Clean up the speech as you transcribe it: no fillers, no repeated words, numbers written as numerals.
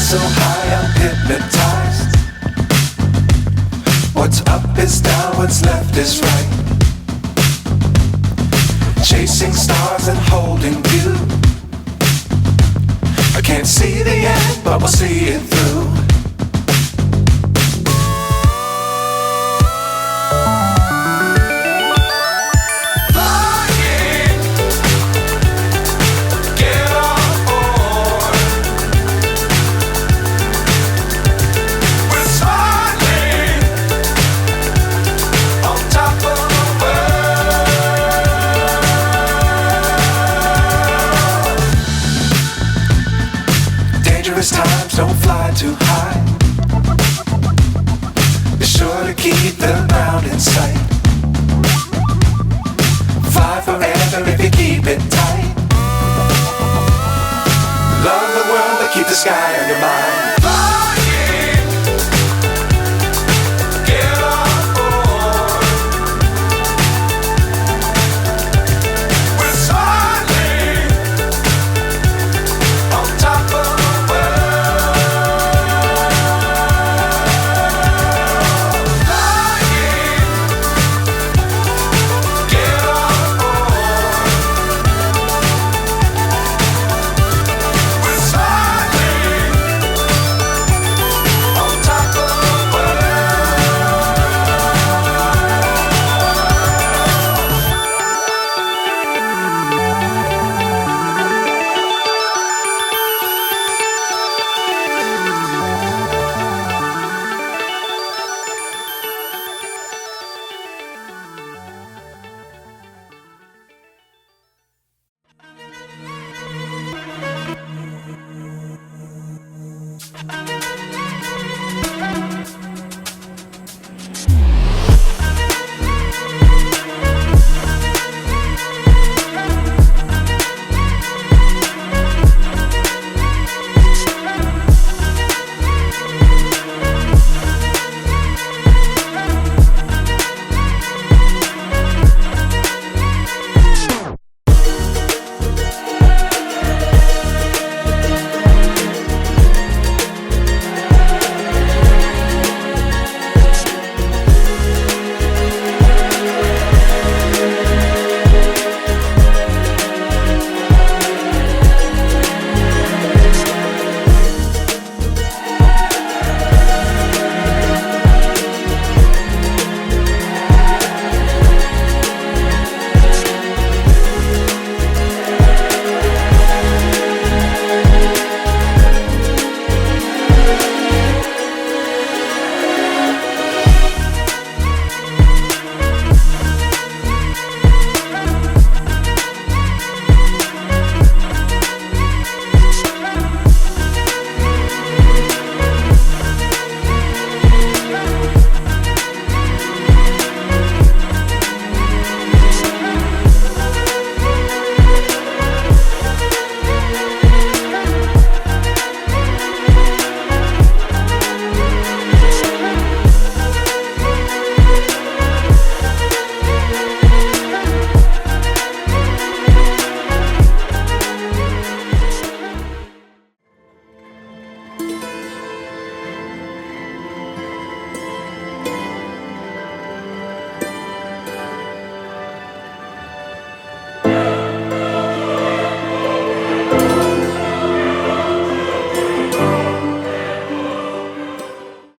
so high I'm hypnotized. What's up is down, what's left is right. Chasing stars and holding you. I can't see the end, but we'll see it through. Times don't fly too high. Be sure to keep the ground in sight. Fly forever if you keep it tight. Love the world but keep the sky on your mind.